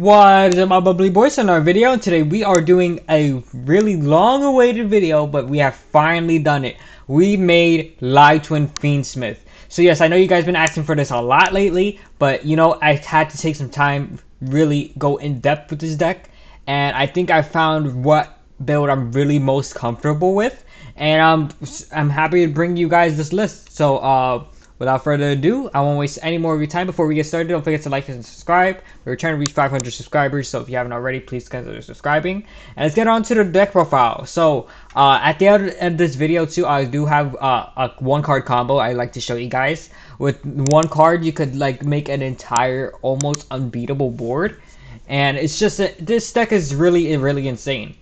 What is up, my bubbly boys? In our video today, we are doing a really long-awaited video, but we have finally done it. We made Live Twin Fiend Smith. So yes, I know you guys been asking for this a lot lately, but you know I had to take some time, really go in depth with this deck, and I think I found what build I'm really most comfortable with, and I'm happy to bring you guys this list. So without further ado, I won't waste any more of your time. Before we get started, don't forget to like and subscribe. We're trying to reach 500 subscribers, so if you haven't already, please consider subscribing. And let's get on to the deck profile. So, at the end of this video too, I do have a one-card combo I like to show you guys. With one card, you could like make an entire, almost unbeatable board. And it's just, this deck is really insane.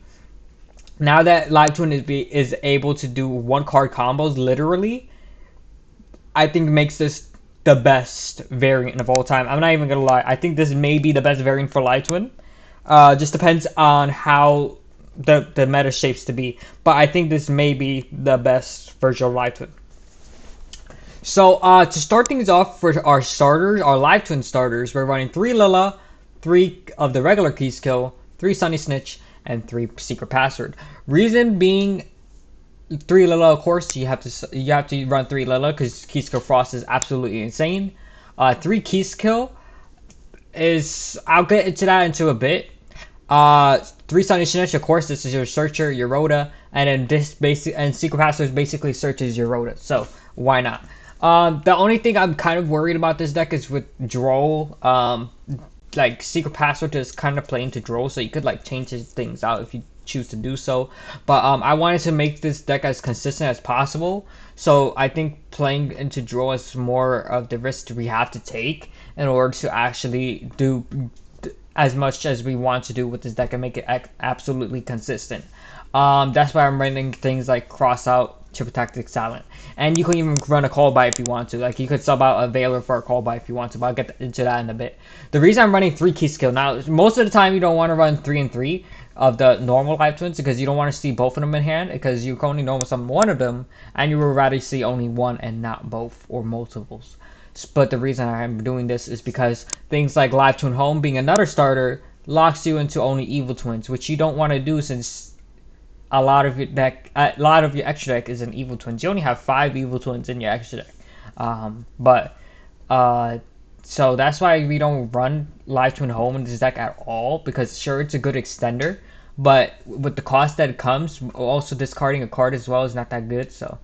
Now that Live Twin is able to do one-card combos, literally, I think makes this the best variant of all time. I'm not even gonna lie. I think this may be the best variant for Live Twin. Just depends on how the meta shapes to be. But I think this may be the best version of Live Twin. So to start things off for our starters, our Live Twin starters, we're running 3 Lila, 3 of the regular key skill, 3 Sunny Snitch, and 3 Secret Password. Reason being, 3 Lila, of course, you have to run 3 Lila because key skill Frost is absolutely insane. 3 key skill is, I'll get into that into a bit. 3 Sunny Snitch, of course, this is your Searcher, your Rhoda, and then this Secret Password basically searches your Rhoda, so why not? The only thing I'm kind of worried about this deck is with Droll. Like Secret Password is kind of playing to Droll, so you could like change things out if you choose to do so. But I wanted to make this deck as consistent as possible, so I think playing into Droll is more of the risk we have to take in order to actually do as much as we want to do with this deck and make it absolutely consistent. That's why I'm running things like Cross Out, Triple Tactic, Silent, and you can even run a Call By if you want to. Like you could sub out a Veiler for a Call By if you want to, but I'll get into that in a bit. The reason I'm running 3 key skill now, most of the time you don't want to run 3 and 3 of the normal Live Twins because you don't want to see both of them in hand, because you can only normal summon one of them and you would rather see only one and not both or multiples. But the reason I'm doing this is because things like Live Twin Home being another starter locks you into only Evil Twins, which you don't want to do since a lot of your deck, a lot of your extra deck is an Evil Twins. You only have 5 Evil Twins in your extra deck. So that's why we don't run Live Twin Home in this deck at all, because sure, it's a good extender, but with the cost that it comes, also discarding a card as well is not that good. So,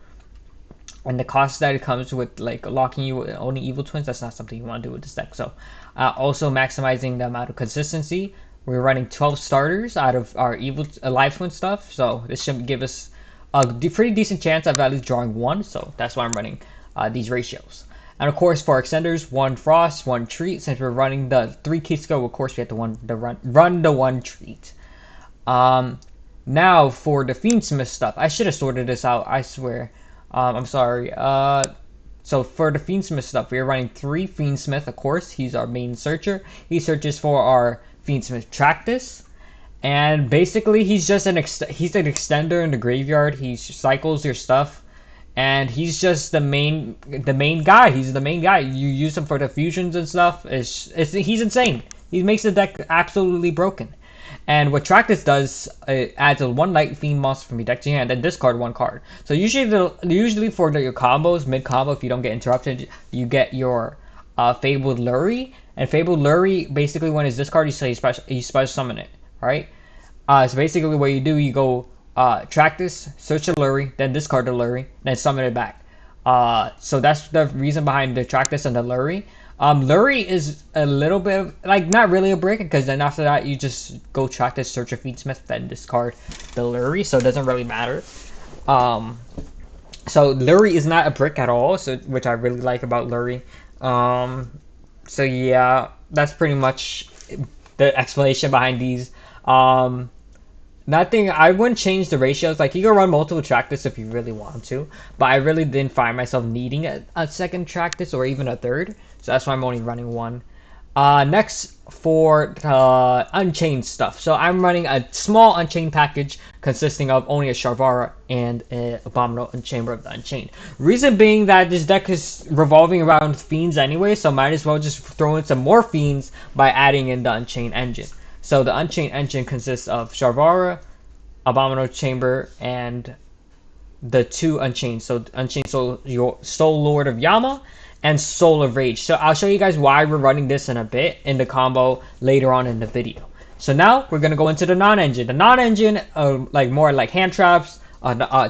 and the cost that it comes with like locking you with only Evil Twins, that's not something you want to do with this deck. So also maximizing the amount of consistency. We're running 12 starters out of our Live Twin stuff, so this should give us a pretty decent chance of at least drawing 1. So that's why I'm running these ratios. And of course, for extenders, 1 Frost, 1 Treat. Since we're running the 3 key skill, of course we have to run the 1 Treat. Now for the Fiend Smith stuff, I should have sorted this out, I swear. I'm sorry. So for the Fiend Smith stuff, we are running 3 Fiend Smith, of course. He's our main searcher. He searches for our Fiend Smith Tractus, and basically he's just an extender in the graveyard. He cycles your stuff, and he's just the main guy. He's the main guy. You use him for the fusions and stuff. He's insane. He makes the deck absolutely broken. And what Tractus does, it adds a 1 Light Fiend monster from your deck to your hand and discard 1 card. So usually for your combos, mid combo, if you don't get interrupted, you get your Fabled Lurie. And Fabled Lurie, basically when it's discarded, you special summon it, right? So basically what you do, you go Tractus, search the Lurie, then discard the Lurie, then summon it back. So that's the reason behind the Tractus and the Lurie. Lurie is a little bit of, like, not really a brick, because then after that you just go Tractus, search a Fiend Smith, then discard the Lurie, so it doesn't really matter. So Lurie is not a brick at all, so which I really like about Lurie. So yeah, that's pretty much the explanation behind these. Nothing, I wouldn't change the ratios. Like, you can run multiple Tractus if you really want to, but I really didn't find myself needing a second Tractus or even a third, so that's why I'm only running 1. Next for the Unchained stuff. So I'm running a small Unchained package consisting of only a Sharvara and an Abominable and Chamber of the Unchained. Reason being that this deck is revolving around Fiends anyway, so might as well just throw in some more Fiends by adding in the Unchained engine. So the Unchained engine consists of Sharvara, Abominable Chamber, and the two Unchained. So Unchained Soul Lord of Yama and Soul of Rage. So I'll show you guys why we're running this in a bit in the combo later on in the video. So now we're gonna go into the non-engine. The non-engine, like more like hand traps,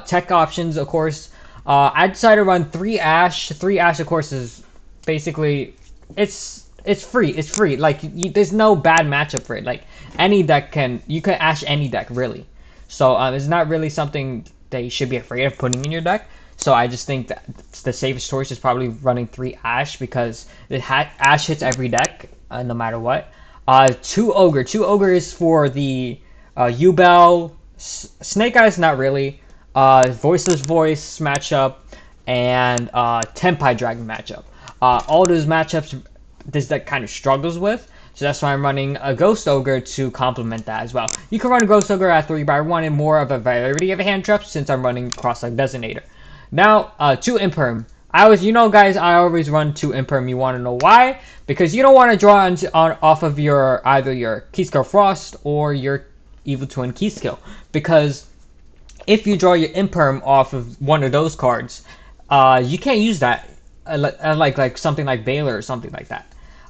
tech options, of course. I decided to run 3 Ash. 3 Ash, of course, is basically it's free. It's free. Like there's no bad matchup for it. Like any deck you can Ash any deck really. So it's not really something that you should be afraid of putting in your deck. So I just think that the safest choice is probably running 3 Ash because Ash hits every deck no matter what. 2 Ogre. 2 Ogre is for the U-Bell, Snake Eyes not really, Voiceless Voice matchup, and Tenpai Dragon matchup. All those matchups this deck kind of struggles with. So that's why I'm running a Ghost Ogre to complement that as well. You can run a Ghost Ogre at 3, but I wanted more of a variety of hand traps since I'm running Cross-Leg Designator. Now, 2 Imperm. You know guys, I always run 2 Imperm. You want to know why? Because you don't want to draw off of either your Keyskill Frost or your Evil Twin Keyskill. Because if you draw your Imperm off of one of those cards, you can't use that. Like something like Baylor or something like that.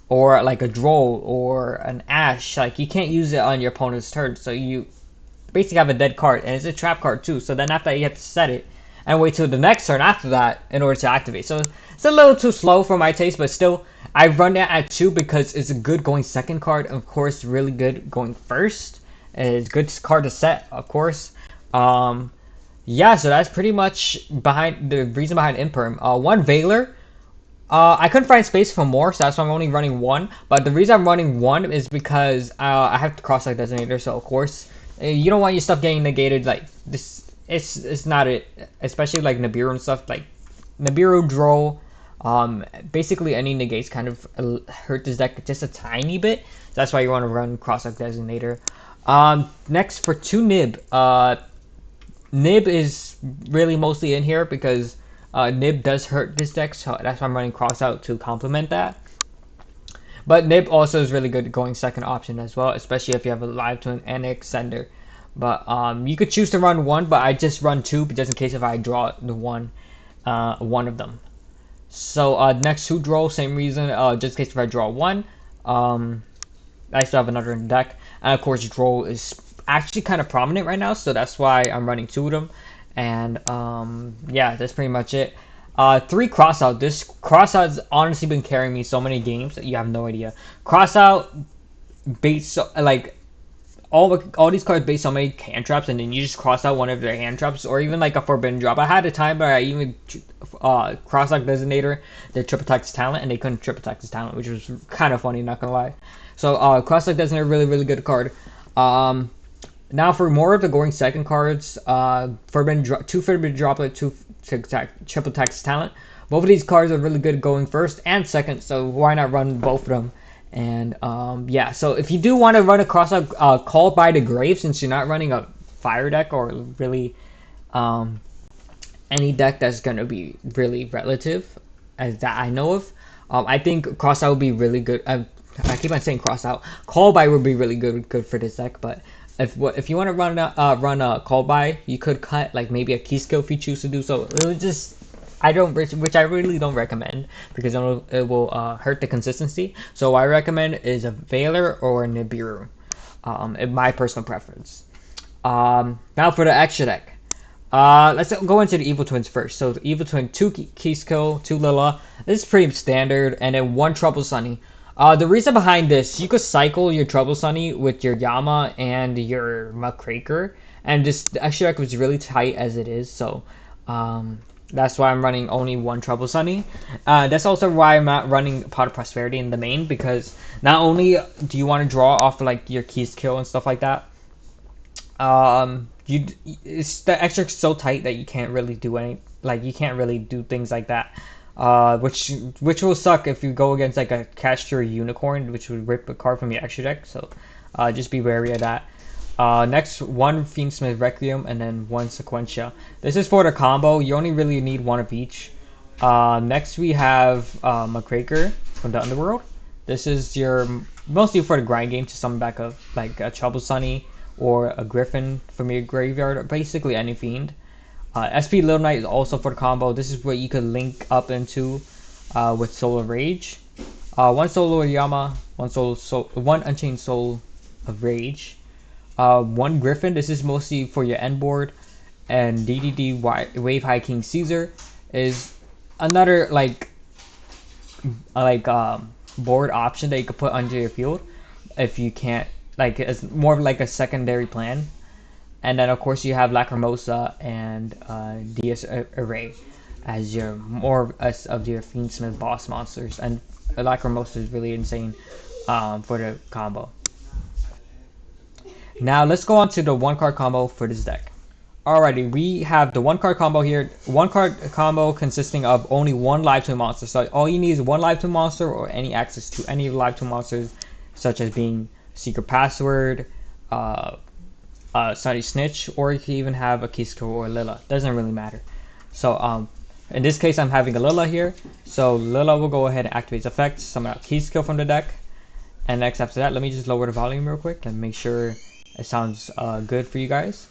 Or like a Droll or an Ash. Like you can't use it on your opponent's turn. So you basically have a dead card. And it's a trap card too. So then after that you have to set it and wait till the next turn after that in order to activate. So it's a little too slow for my taste, but still, I run that at 2 because it's a good going second card. Of course, really good going first. It's a good card to set, of course. Yeah, so that's pretty much the reason behind Imperm. 1 Veiler. I couldn't find space for more, so that's why I'm only running 1. But the reason I'm running 1 is because I have the Cross-Leg Designator, so of course, you don't want your stuff getting negated like this. It's not it, especially like Nibiru and stuff like Nibiru Droll. Basically any negates kind of hurt this deck just a tiny bit. That's why you want to run Cross-Leg Designator. Next for 2 Nib. Nib is really mostly in here because Nib does hurt this deck, so that's why I'm running Cross out to complement that. But Nib also is really good going second option as well, especially if you have a Live Twin and Extender. But you could choose to run 1, but I just run 2 just in case if I draw the one of them. So next 2 Droll, same reason, just in case if I draw 1. I still have another in the deck. And of course Droll is actually kind of prominent right now, so that's why I'm running 2 of them. And yeah, that's pretty much it. 3 Crossout. This Crossout's honestly been carrying me so many games that you have no idea. Crossout baits like all these cards base on many hand traps, and then you just cross out one of their hand traps, or even like a forbidden drop. I had a time where I even Cross-Leg Designator their triple text talent, and they couldn't triple text talent, which was kind of funny, not gonna lie. So Cross-Leg Designator, really good card. Now for more of the going second cards, 2 forbidden droplet, 2 triple text talent. Both of these cards are really good going first and second, so why not run both of them? And yeah, so if you do want to run a Cross-Out Called by the Grave, since you're not running a fire deck or really any deck that's going to be really relative, as that I know of, I think Cross-Out would be really good. I keep on saying Cross-Out. Called by would be really good for this deck, but if you want to run a Called by, you could cut like maybe a Keyskill if you choose to do so. It would just which I really don't recommend because it will hurt the consistency. So what I recommend is a Veiler or a Nibiru, in my personal preference. Now for the extra deck. Let's go into the Evil Twins first. So the Evil Twin, 2 Keyskill, 2 Lila. This is pretty standard, and then 1 Trouble Sunny. The reason behind this, you could cycle your Trouble Sunny with your Yama and your Muckraker, and just the extra deck was really tight as it is. So that's why I'm running only 1 Trouble Sunny. That's also why I'm not running Pot of Prosperity in the main, because not only do you want to draw off like your Keyskill and stuff like that, the extra's so tight that you can't really do you can't really do things like that. which will suck if you go against like a Caster Unicorn, which would rip a card from your extra deck. So just be wary of that. Next, one Fiend Smith Requiem and then one Sequentia. This is for the combo. You only really need one of each. Next, we have McCraker from the Underworld. This is your mostly for the grind game to summon back a Trouble Sunny or a Griffin from your graveyard, or basically any Fiend. SP Little Knight is also for the combo. This is what you could link up into with Soul of Rage. One Solo of Yama, one Unchained Soul of Rage. One Griffin. This is mostly for your end board. And DDD Wave High King Caesar is another board option that you could put under your field if you can't, like, it's more like a secondary plan. And then of course you have Lacrimosa and DS Array as your more of your Fiend Smith boss monsters, and Lacrimosa is really insane for the combo. Now let's go on to the one card combo for this deck. Alrighty, we have the one card combo here. One card combo consisting of only one live twin monster. So all you need is one live twin monster or any access to any live twin monsters, such as being Secret Password, Sunny Snitch, or you can even have a Kisco or Lila. Doesn't really matter. So in this case I'm having a Lila here. So Lila will go ahead and activate its effect, summon out Kisco from the deck. And next after that, let me just lower the volume real quick and make sure it sounds good for you guys.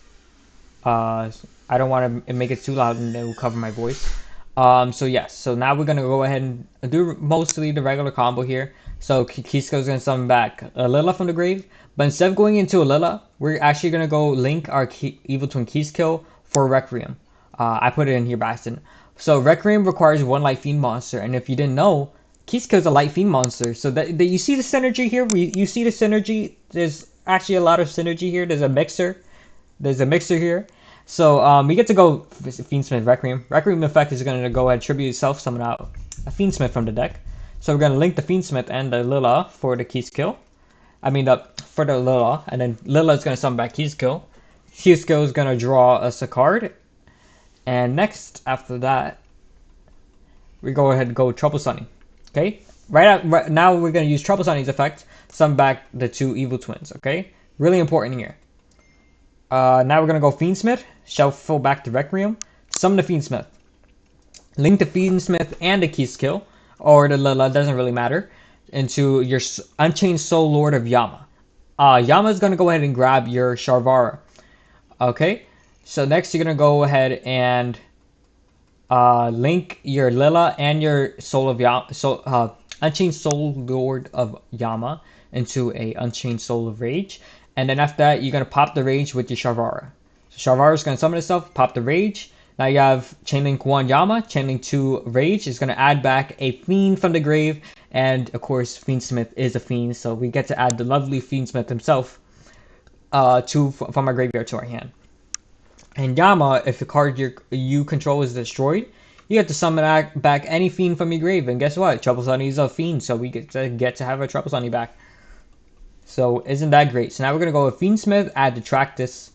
I don't want to make it too loud and it will cover my voice. So yes, so now we're gonna go ahead and do mostly the regular combo here. So Kisco's gonna summon back a Lila from the grave, but instead of going into a Lila, we're actually gonna go link our Evil Twin Kisco for Requiem. I put it in here by accident. So Requiem requires one Light Fiend monster, and if you didn't know, Kisco's a Light Fiend monster. So that you see the synergy here. You see the synergy. There's actually a lot of synergy here. There's a mixer here. So we get to go Fiend Smith Requiem. Requiem effect is going to go ahead and tribute itself, summon out a Fiend Smith from the deck. So we're going to link the Fiend Smith and the Lila for the Kisco. For the Lila, and then Lila is going to summon back Kisco. Kisco is going to draw us a card. And next, after that, we go ahead and go Trouble Sunny. Okay? Right now we're going to use Trouble Sunny's effect, summon back the two Evil Twins. Okay? Really important here. Now we're going to go Fiend Smith, shuffle back to Requiem, summon the Fiend Smith. Link the Fiend Smith and the Kisco, or the Lila, doesn't really matter, into your Unchained Soul Lord of Yama. Yama is going to go ahead and grab your Sharvara. Okay? So next you're going to go ahead and link your Lila and your Soul of Yama, Unchained Soul Lord of Yama into a Unchained Soul of Rage. And then after that, you're going to pop the Rage with your Sharvara. So Sharvara is going to summon itself, pop the Rage. Now you have Chainlink 1 Yama, Chainlink 2 Rage. Is going to add back a Fiend from the grave. And of course, Fiend Smith is a Fiend. So we get to add the lovely Fiend Smith himself from our graveyard to our hand. And Yama, if the card you control is destroyed, you get to summon back any Fiend from your grave. And guess what? Trouble Sunny is a Fiend. So we get to have a Trouble Sunny back. So isn't that great? So now we're going to go with Fiend Smith, add the track this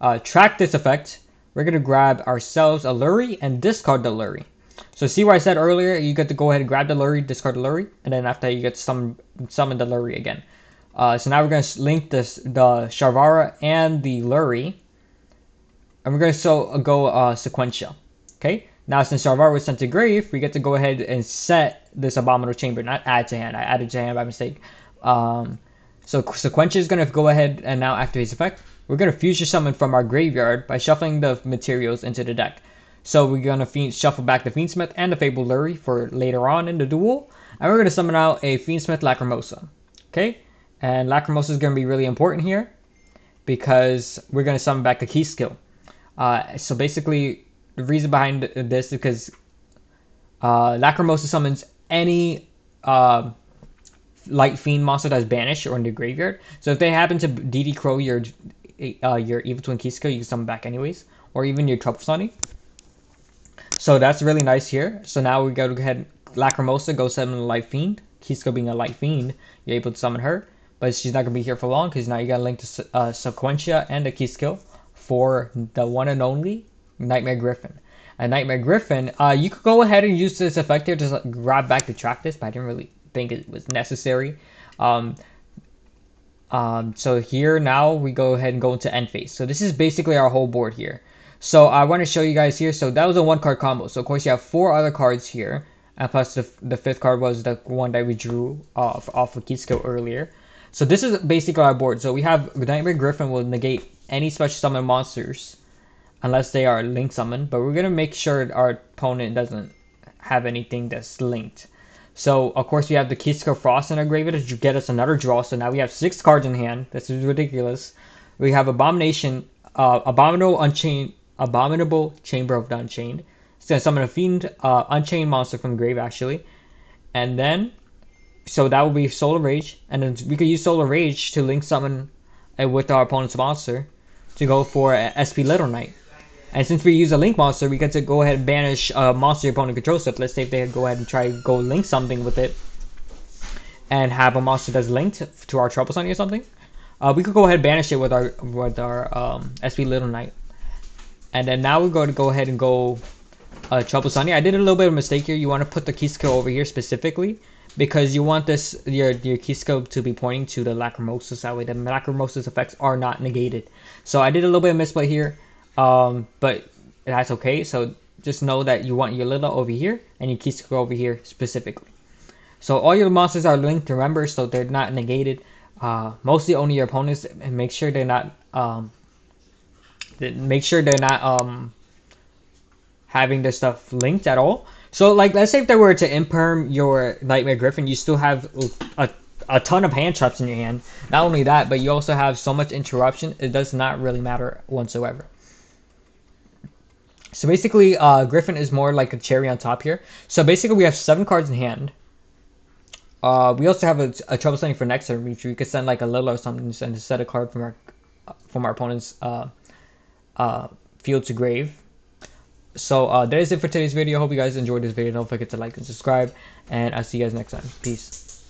effect. We're going to grab ourselves a Lurie and discard the Lurie. So see what I said earlier? You get to go ahead and grab the Lurie, discard the Lurie, and then after that you get to summon the Lurie again. So now we're going to link the Sharvara and the Lurie. And we're going to go Sequential. Okay? Now since Sharvara was sent to grave, we get to go ahead and set this Abominable Chamber, not add to hand. I added to hand by mistake. So Sequentia is going to go ahead and now activate its effect. We're going to future summon from our graveyard by shuffling the materials into the deck. So we're going to shuffle back the Fiend Smith and the Fabled Lurie for later on in the duel. And we're going to summon out a Fiend Smith Lacrimosa. Okay? And Lacrimosa is going to be really important here because we're going to summon back a Kisco. So basically, the reason behind this is because Lacrimosa summons any Light Fiend monster that's banished or in the graveyard. So if they happen to DD Crow your Evil Twin Kisco, you can summon back anyways, or even your Trouble Sunny. So that's really nice here. So now we go ahead, Lacrimosa, go summon a Light Fiend. Kisco being a Light Fiend, you're able to summon her, but she's not gonna be here for long because now you gotta link to Sequentia and the Kisco for the one and only Nightmare Griffin. a Nightmare Griffin. You could go ahead and use this effect here to just grab back the track this, but I didn't really think it was necessary. Um, so here now we go ahead and go into end phase. So this is basically our whole board here. So I want to show you guys here. So that was a 1-card combo. So of course you have 4 other cards here, and plus the 5th card was the one that we drew off of key skill earlier. So this is basically our board. So we have Nightmare Griffin will negate any special summon monsters unless they are link summoned, but we're gonna make sure our opponent doesn't have anything that's linked. So of course we have the Kiska Frost in our graveyard to get us another draw. So now we have 6 cards in hand. This is ridiculous. We have Abomination, Abominable Chamber of the Unchained. It's gonna summon a Fiend, Unchained monster from the grave actually, and then so that will be Solar Rage, and then we could use Solar Rage to link summon with our opponent's monster to go for SP Little Knight. And since we use a link monster, we get to go ahead and banish a monster your opponent controls. So let's say if they go ahead and try to go link something with it, and have a monster that's linked to our Trouble Sunny or something, we could go ahead and banish it with our SP Little Knight. And then now we're going to go ahead and go Trouble Sunny. I did a little bit of a mistake here. You want to put the key skill over here specifically, because you want this your key skill to be pointing to the Lacrimosis. That way the Lacrimosis effects are not negated. So I did a little bit of misplay here, but that's okay. So just know that you want your little over here and your key skill over here specifically. So all your monsters are linked, remember, so they're not negated. Mostly only your opponents, and make sure they're not having this stuff linked at all. So like, let's say if they were to imperm your Nightmare Griffin, you still have a ton of hand traps in your hand. Not only that, but you also have so much interruption, it does not really matter whatsoever. So basically, Griffin is more like a cherry on top here. So basically, we have 7 cards in hand. We also have a Trouble Sunny for next turn, which we could send like a little or something and set a card from our opponent's field to grave. So that is it for today's video. Hope you guys enjoyed this video. Don't forget to like and subscribe, and I'll see you guys next time. Peace.